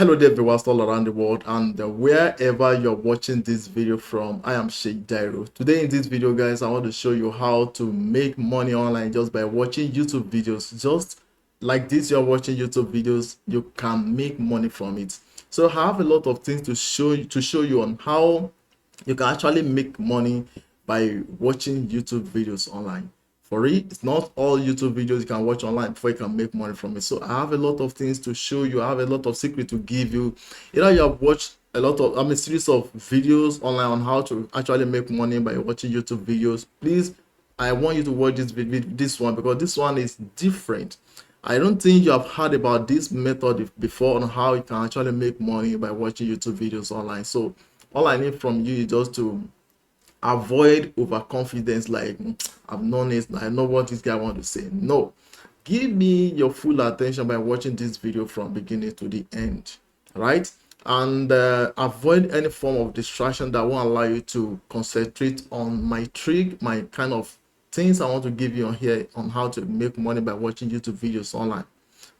Hello there viewers all around the world and wherever you're watching this video from. I am Sheikh Dairo. Today in this video guys, I want to show you how to make money online just by watching YouTube videos. Just like this, you're watching YouTube videos, you can make money from it. So I have a lot of things to show you on how you can actually make money by watching YouTube videos online. For it, it's not all YouTube videos you can watch online before you can make money from it. So I have a lot of things to show you. I have a lot of secret to give you. You have watched a lot of series of videos online on how to actually make money by watching YouTube videos. Please, I want you to watch this one because this one is different. I don't think you have heard about this method before on how you can actually make money by watching YouTube videos online. So all I need from you is just to avoid overconfidence, like I've known it, I know what this guy want to say. No, give me your full attention by watching this video from beginning to the end, right? And avoid any form of distraction that won't allow you to concentrate on my trick, my kind of things I want to give you on here on how to make money by watching YouTube videos online.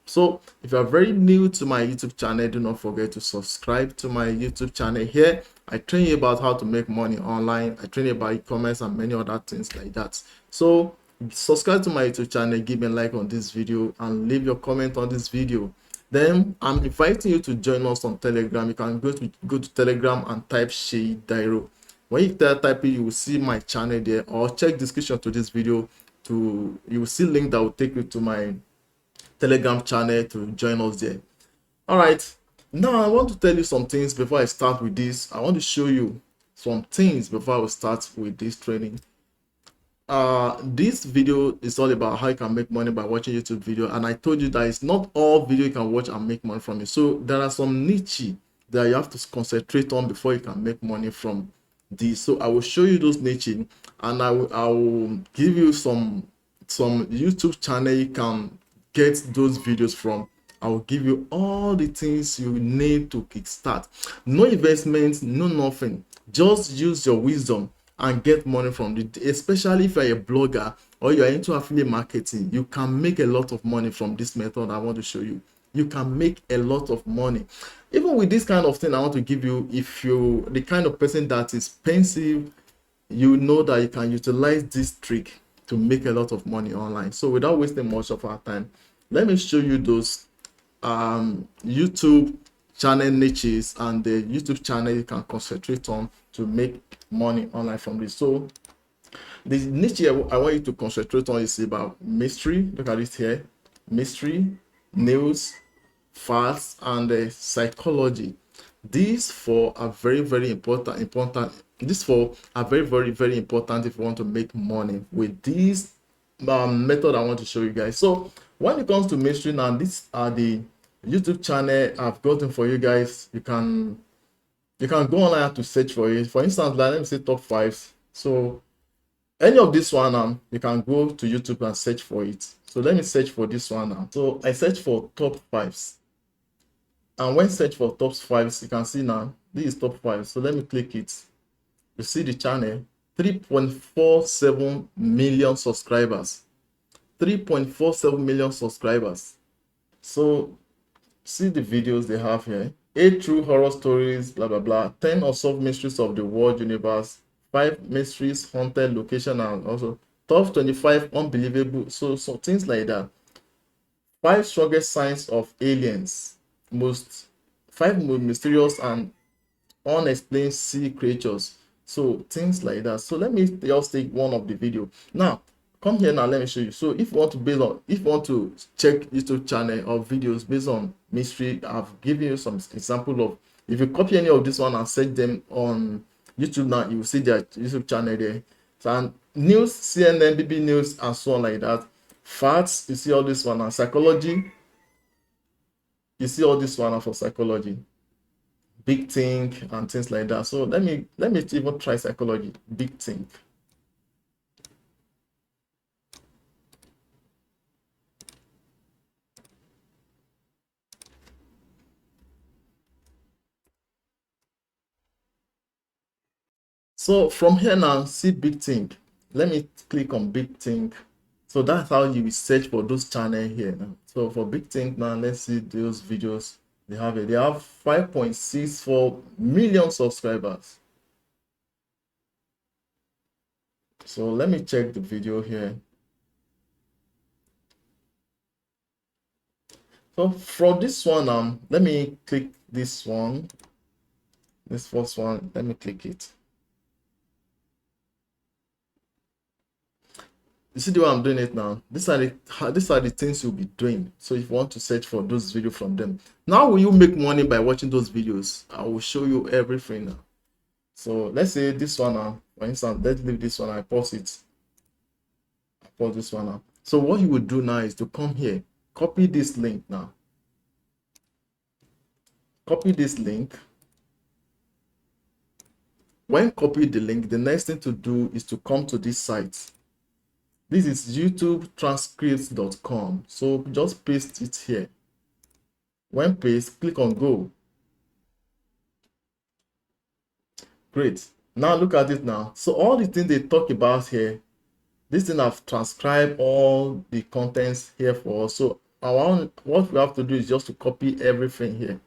So if you are very new to my YouTube channel, do not forget to subscribe to my YouTube channel. Here I train you about how to make money online. I train you about e-commerce and many other things like that. So subscribe to my YouTube channel, give me a like on this video and leave your comment on this video. Then I'm inviting you to join us on Telegram. You can go to Telegram and type Sheikh Dairo. When you type it, you will see my channel there, or check description to this video you will see link that will take you to my Telegram channel to join us there. All right, now I want to tell you some things before I start with this. I want to show you some things before I will start with this training. This video is all about how you can make money by watching YouTube video, and I told you that it's not all video you can watch and make money from it. So there are some niche that you have to concentrate on before you can make money from this. So I will show you those niche, and I will give you some YouTube channel you can get those videos from. I will give you all the things you need to kickstart. No investment, no nothing. Just use your wisdom and get money from it. Especially if you're a blogger or you're into affiliate marketing, you can make a lot of money from this method I want to show you. You can make a lot of money. Even with this kind of thing I want to give you, if you're the kind of person that is pensive, you know that you can utilize this trick to make a lot of money online. So without wasting much of our time, let me show you those YouTube channel niches and the YouTube channel you can concentrate on to make money online from this. So the niche I want you to concentrate on is about mystery. Look at it here: mystery, news, facts, and psychology. These four are very important. These four are very important if you want to make money with this method I want to show you guys. So when it comes to mystery, now these are the YouTube channel I've gotten for you guys. You can go online to search for it. For instance, like, let me say top 5. So any of this one, you can go to YouTube and search for it. So let me search for this one now. So I search for top 5s, and when search for top 5s, you can see now this is top 5. So let me click it. You see the channel, 3.47 million subscribers. 3.47 million subscribers. So see the videos they have here: 8 true horror stories, blah blah blah, 10 unsolved mysteries of the world universe, 5 mysteries haunted location, and also top 25 unbelievable, so things like that. 5 strongest signs of aliens, 5 most mysterious and unexplained sea creatures, so things like that. So let me just take one of the video now. Come here now, let me show you. So if you want to check YouTube channel or videos based on mystery, I've given you some example of, if you copy any of this one and search them on YouTube now, you will see their YouTube channel there. So, and news, CNN, BB News, and so on like that. Facts, you see all this one. And psychology, you see all this one for psychology. Big think and things like that. So let me even try psychology. Big think. So from here now, see big think. Let me click on big think. So that's how you will search for those channel here now. So for big think now, let's see those videos They have it. They have 5.64 million subscribers. So let me check the video here. So from this one, let me click this one. This first one, let me click it. You see the way I'm doing it now? These are the things you'll be doing. So if you want to search for those videos from them. Now will you make money by watching those videos? I will show you everything now. So let's say this one now, for instance, let's leave this one, I pause it. I pause this one now. So what you would do now is to come here, copy this link now. Copy this link. When copy the link, the next thing to do is to come to this site. This is YouTubetranscripts.com. So just paste it here. When paste, click on go. Great. Now look at it now. So all the things they talk about here, this thing I've transcribed all the contents here for us. So what we have to do is just to copy everything here.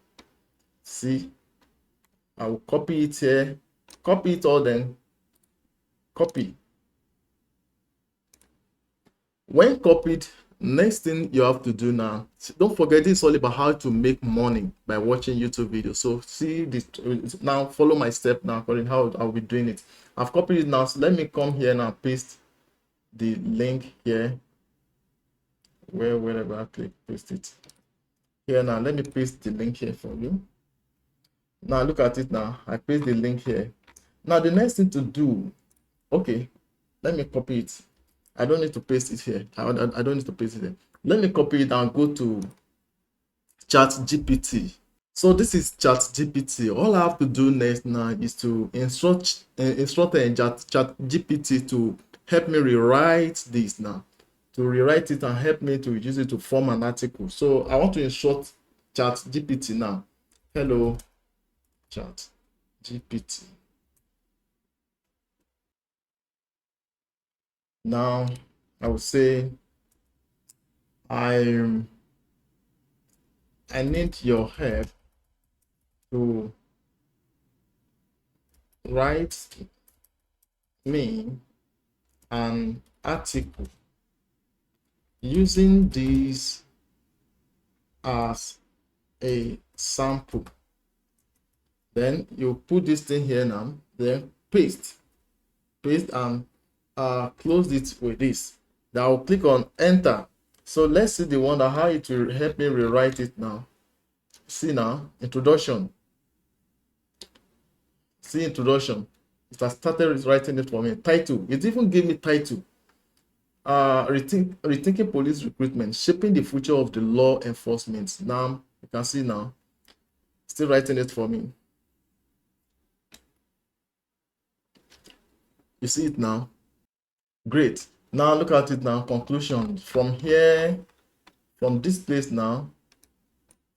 See, I will copy it here, copy it all, then copy. When copied, next thing you have to do now, don't forget this is all about how to make money by watching YouTube videos. So see this now, follow my step now according how I'll be doing it. I've copied it now, so let me come here now, paste the link here. Wherever I click, paste it here. Now let me paste the link here for you. Now look at it now, I paste the link here. Now the next thing to do, okay, let me copy it. I don't need to paste it here. I don't need to paste it here. Let me copy it and go to ChatGPT. So this is ChatGPT. All I have to do next now is to instruct ChatGPT to help me rewrite this now. To rewrite it and help me to use it to form an article. So I want to instruct ChatGPT now. Hello, ChatGPT. Now I will say I need your help to write me an article using this as a sample. Then you put this thing here now, then paste and close it with this. Then I'll click on enter. So let's see the one that how it will help me rewrite it now. See now, introduction. See introduction. It has started writing it for me. Title. It even gave me title. Rethinking police recruitment, shaping the future of the law enforcement. Now you can see now, still writing it for me. You see it now? Great. Now look at it now. Conclusion. From here, from this place now,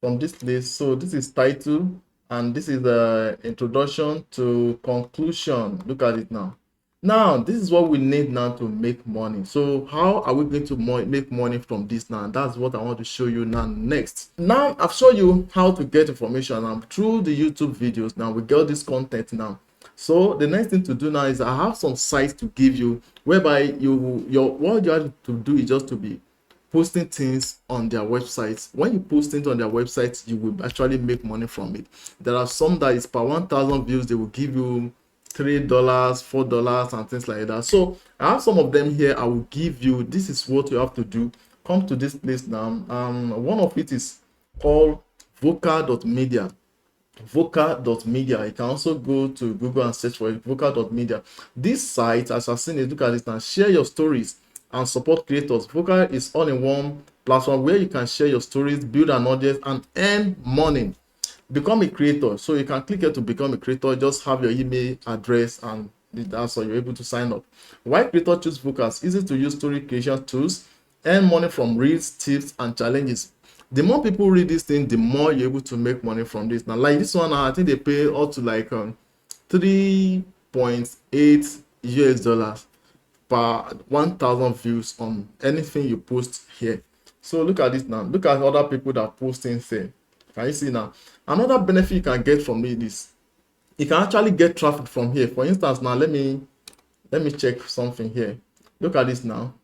from this place. So this is title, and this is the introduction to conclusion. Look at it now. Now this is what we need now to make money. So how are we going to make money from this now? That's what I want to show you now next. Now I've shown you how to get information through the YouTube videos. Now we got this content now. So the next thing to do now is I have some sites to give you whereby what you have to do is just to be posting things on their websites. When you post things on their websites, you will actually make money from it. There are some that is per 1,000 views, they will give you $3, $4 and things like that. So I have some of them here. I will give you, this is what you have to do. Come to this place now. One of it is called vocal.media. vocal.media. You can also go to Google and search for it, vocal.media. This site, as I've seen it, look at it now, share your stories and support creators. Vocal is all-in-one platform where you can share your stories, build an audience, and earn money. Become a creator. So you can click here to become a creator. Just have your email address and that's how you're able to sign up. Why creator choose Vocal? Easy to use story creation tools, earn money from reels, tips, and challenges. The more people read this thing, the more you're able to make money from this. Now, like this one, I think they pay up to like 3.8 US dollars per 1,000 views on anything you post here. So look at this now. Look at other people that post things here. Can you see now? Another benefit you can get from it is you can actually get traffic from here. For instance, now let me check something here. Look at this now.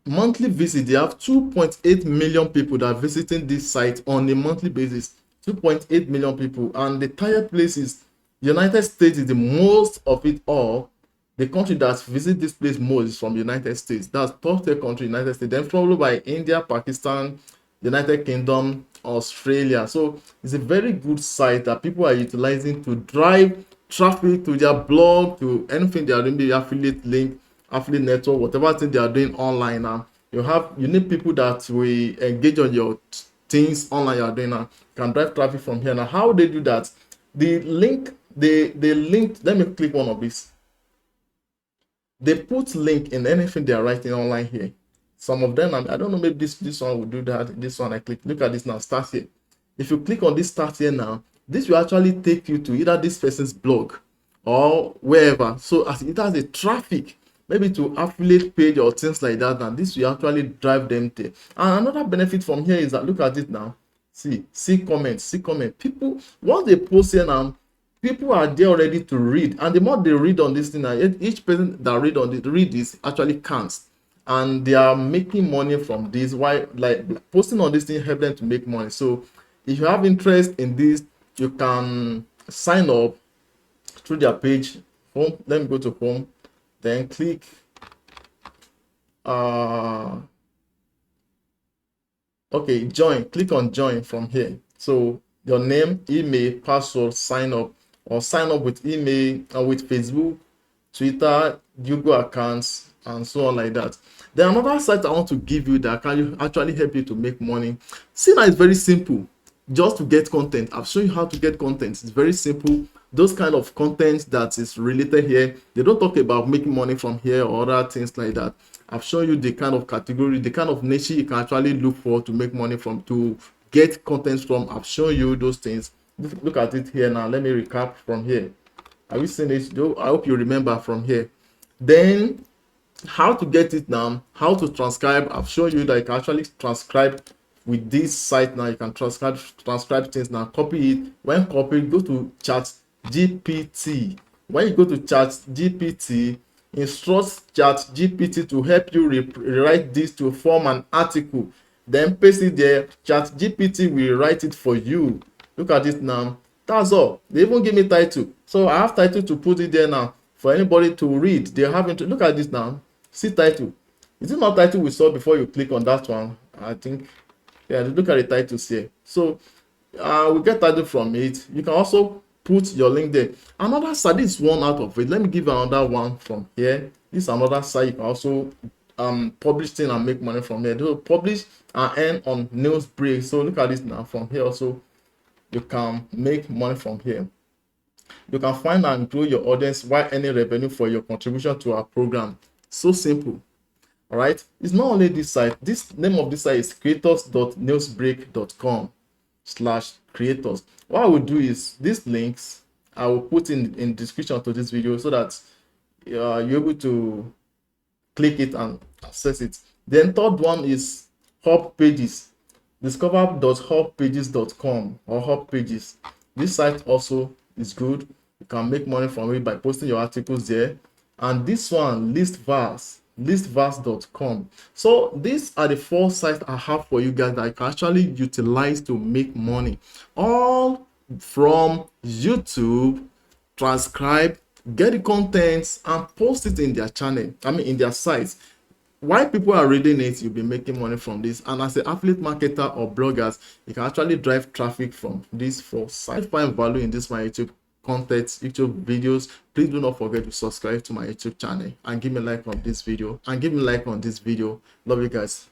Monthly visit, they have 2.8 million people that are visiting this site on a monthly basis. 2.8 million people, and the third place is United States is the most of it all. The country that visit this place most is from United States. That's top tier country, United States. Then followed by India, Pakistan, United Kingdom, Australia. So it's a very good site that people are utilizing to drive traffic to their blog, to anything they are doing, the affiliate link, affiliate network, whatever thing they are doing online now. You need people that will engage on your things online you are doing now. Can drive traffic from here. Now, how they do that? The link, let me click one of these. They put link in anything they are writing online here. Some of them, I don't know, maybe this one will do that. This one I click. Look at this now, start here. If you click on this start here now, this will actually take you to either this person's blog or wherever. So as it has a traffic, maybe to affiliate page or things like that, and this will actually drive them there. And another benefit from here is that, look at it now. See comments. People, once they post here now, people are there already to read, and the more they read on this thing, each person that read this actually counts, and they are making money from this. Why? Like posting on this thing help them to make money. So if you have interest in this, you can sign up through their page. Home, let me go to home, then click okay, join. Click on join from here. So your name, email, password, sign up, or sign up with email or with Facebook, Twitter, Google accounts, and so on like that. Then another site I want to give you that can actually help you to make money. See, now it's very simple. Just to get content, I've shown you how to get content. It's very simple. Those kind of content that is related here, they don't talk about making money from here or other things like that. I've shown you the kind of category, the kind of niche you can actually look for to make money from, to get content from. I've shown you those things. Look at it here now. Let me recap from here. Have you seen it? I hope you remember from here. Then how to get it now, how to transcribe. I've shown you that you can actually transcribe with this site now. You can transcribe things now. Copy it. When copied, go to ChatGPT. When you go to ChatGPT, instruct ChatGPT to help you rewrite this to form an article. Then paste it there. ChatGPT will write it for you. Look at it now. That's all. They even give me title. So I have title to put it there now for anybody to read. They haven't. Look at this now. See title. Is it not title we saw before you click on that one? I think. Yeah, look at the titles here. So we get title from it. You can also put your link there. Another site, this is one out of it. Let me give you another one from here. This is another site. You can also publish things and make money from here. They will publish and earn on news break. So look at this now. From here also, you can make money from here. You can find and grow your audience while earning revenue for your contribution to our program. So simple. All right, it's not only this site. This name of this site is creators.newsbreak.com/creators. What I will do is these links I will put in description to this video so that you're able to click it and access it. Then third one is Hub Pages. Discover.hubpages.com or Hub Pages. This site also is good. You can make money from it by posting your articles there. And this one, listverse.com. So these are the 4 sites I have for you guys that I can actually utilize to make money, all from YouTube. Transcribe, get the contents and post it in their channel, in their sites. While people are reading it, you'll be making money from this. And as an affiliate marketer or bloggers, you can actually drive traffic from these 4 sites. If you find value in this my YouTube content, YouTube videos, please do not forget to subscribe to my YouTube channel and give me a like on this video. Love you guys.